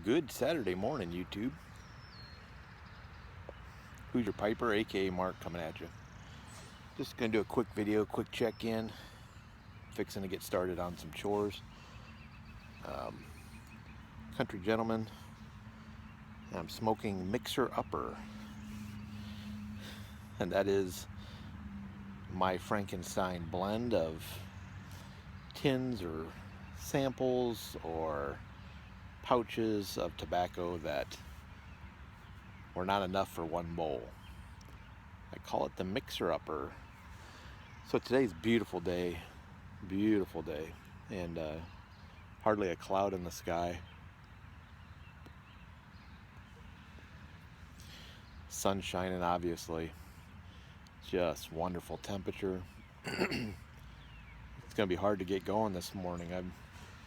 Good Saturday morning, YouTube. Hoosier Piper, aka Mark, coming at you. Just gonna do a quick video, quick check-in. Fixing to get started on some chores. Country gentleman. I'm smoking Mixer Upper, and that is my Frankenstein blend of tins or samples or pouches of tobacco that were not enough for one bowl. I call it the Mixer Upper. So today's a beautiful day, and hardly a cloud in the sky. Sun shining, obviously. Just wonderful temperature. It's gonna be hard to get going this morning. I'm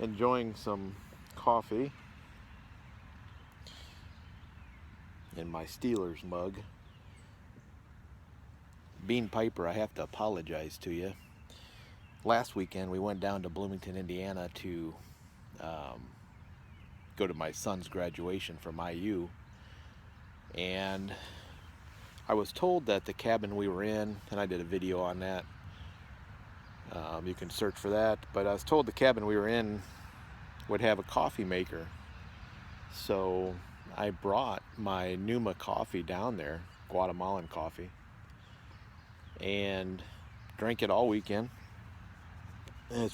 enjoying some coffee in my Steelers mug. Bean Piper, I have to apologize to you. Last weekend we went down to Bloomington, Indiana to go to my son's graduation from IU, and I was told that the cabin we were in, and I did a video on that, you can search for that, but I was told the cabin we were in would have a coffee maker. So I brought my Numa coffee down there, Guatemalan coffee, and drank it all weekend. And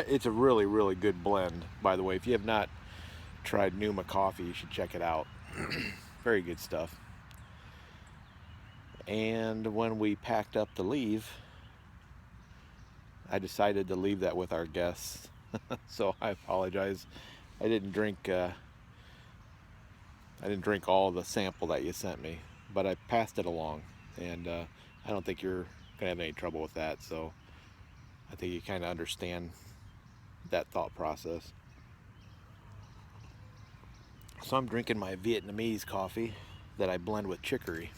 it's a really good blend, by the way. If you have not tried Numa coffee, you should check it out. Very good stuff. And when we packed up to leave, I decided to leave that with our guests. So I apologize. I didn't drink all the sample that you sent me, but I passed it along, and I don't think you're gonna have any trouble with that. So I think you kind of understand that thought process. So I'm drinking my Vietnamese coffee that I blend with chicory.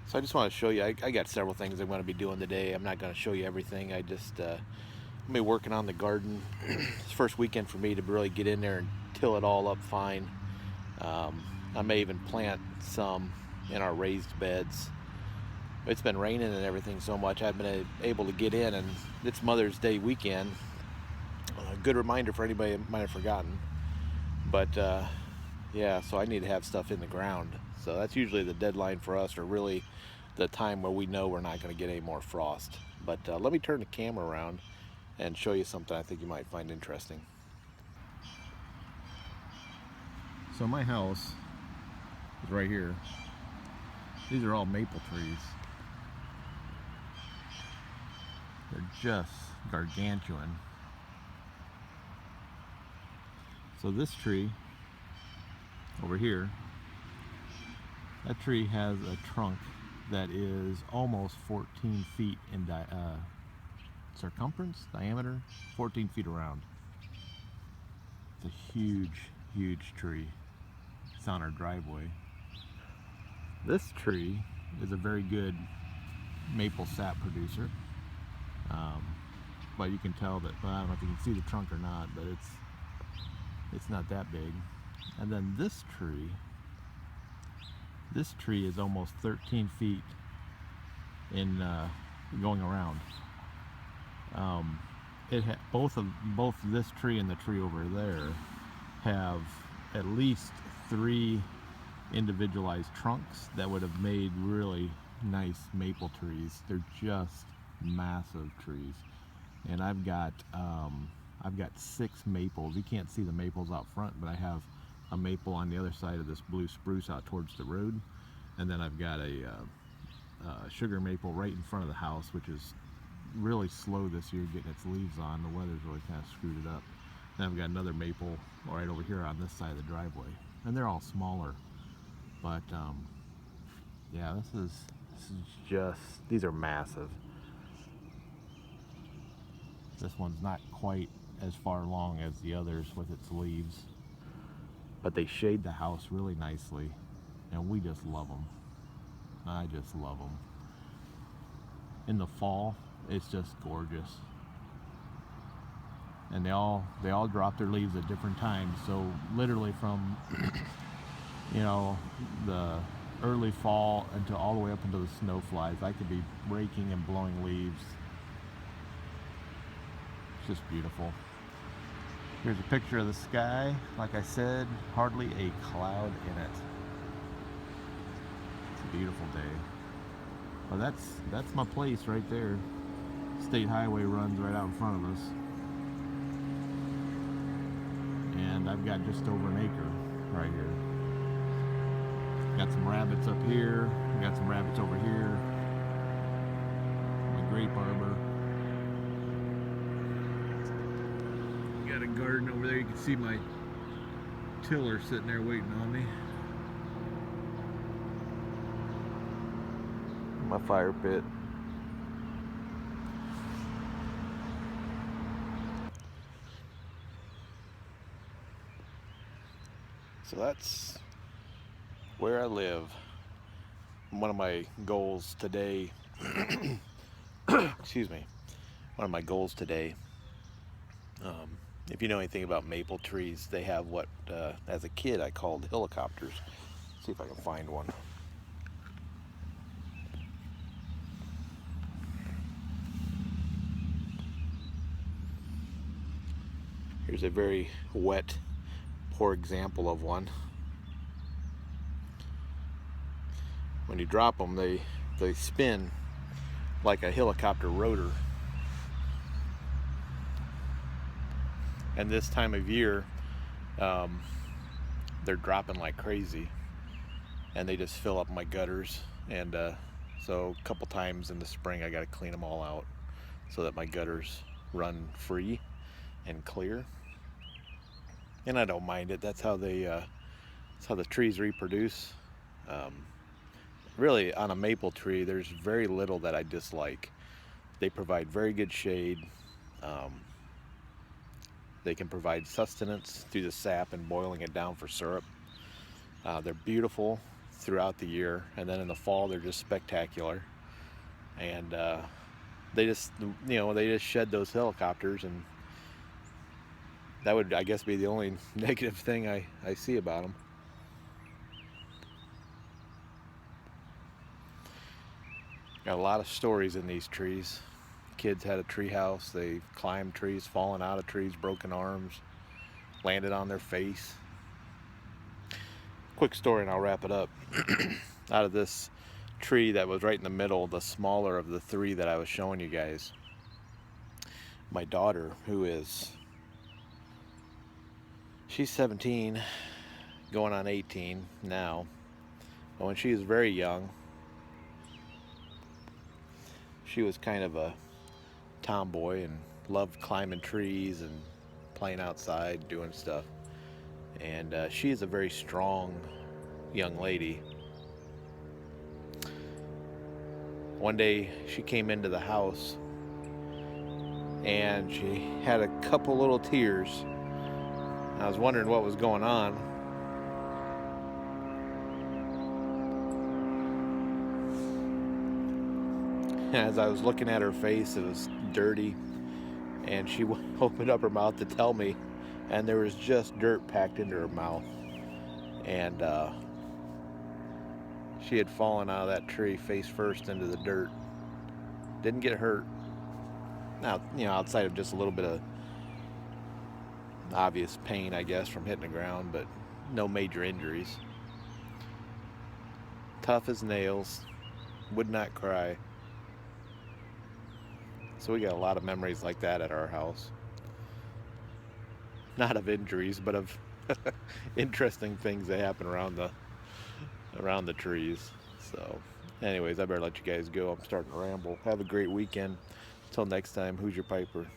So I just want to show you, I got several things I'm going to be doing today. I'm not going to show you everything. I just, I'm going to be working on the garden. It's the first weekend for me to really get in there and till it all up fine. I may even plant some in our raised beds. It's been raining and everything so much, I've been able to get in, and it's Mother's Day weekend. A good reminder for anybody that might have forgotten. But yeah, so I need to have stuff in the ground. So that's usually the deadline for us, or really the time where we know we're not going to get any more frost. But let me turn the camera around and show you something I think you might find interesting. So my house is right here. These are all maple trees. They're just gargantuan. So this tree over here, that tree has a trunk that is almost 14 feet in circumference, diameter, 14 feet around. It's a huge tree. It's on our driveway. This tree is a very good maple sap producer. But you can tell that, well, I don't know if you can see the trunk or not, but it's not that big. And then this tree is almost 13 feet in going around. Both this tree and the tree over there have at least 3 individualized trunks that would have made really nice maple trees. They're just massive trees, and I've got 6 maples. You can't see the maples out front, but I have a maple on the other side of this blue spruce out towards the road, and then I've got a sugar maple right in front of the house, which is really slow this year getting its leaves on. The weather's really kind of screwed it up. Then I've got another maple right over here on this side of the driveway, and they're all smaller. But yeah, this is just, these are massive. This one's not quite as far along as the others with its leaves, but they shade the house really nicely, and we just love them. I just love them. in the fall, it's just gorgeous. And they all drop their leaves at different times. So literally from you know, the early fall until all the way up into the snow flies, I could be raking and blowing leaves. It's just beautiful. Here's a picture of the sky. Like I said, hardly a cloud in it. It's a beautiful day. Well, that's my place right there. State highway runs right out in front of us. And I've got just over an acre right here. Got some rabbits up here. Got some rabbits over here. My grape arbor. Got a garden over there. You can see my tiller sitting there waiting on me. My fire pit. So that's where I live. One of my goals today, excuse me, one of my goals today, if you know anything about maple trees, they have what, as a kid, I called helicopters. Let's see if I can find one. Here's a very wet, poor example of one. When you drop them, they spin like a helicopter rotor. And this time of year, they're dropping like crazy, and they just fill up my gutters. And so a couple times in the spring, I got to clean them all out so that my gutters run free and clear. And I don't mind it. That's how the trees reproduce. Really, on a maple tree, there's very little that I dislike. They provide very good shade. They can provide sustenance through the sap and boiling it down for syrup. They're beautiful throughout the year, and then in the fall they're just spectacular. And they just, they just shed those helicopters, and that would, I guess, be the only negative thing I see about them. Got a lot of stories in these trees. Kids had a tree house. They climbed trees, fallen out of trees, broken arms, landed on their face. Quick story and I'll wrap it up. Out of this tree that was right in the middle, the smaller of the three that I was showing you guys, my daughter, she's 17, going on 18 now. But when she was very young, she was kind of a tomboy and loved climbing trees and playing outside, doing stuff. And she is a very strong young lady. One day she came into the house and she had a couple little tears. I was wondering what was going on. As I was looking at her face, it was dirty, and she opened up her mouth to tell me, and there was just dirt packed into her mouth. And she had fallen out of that tree face first into the dirt. Didn't get hurt. Now, outside of just a little bit of obvious pain, I guess, from hitting the ground, but no major injuries. Tough as nails, would not cry. So we got a lot of memories like that at our house. Not of injuries, but of interesting things that happen around the trees. So anyways, I better let you guys go. I'm starting to ramble. Have a great weekend. Until next time, who's your piper?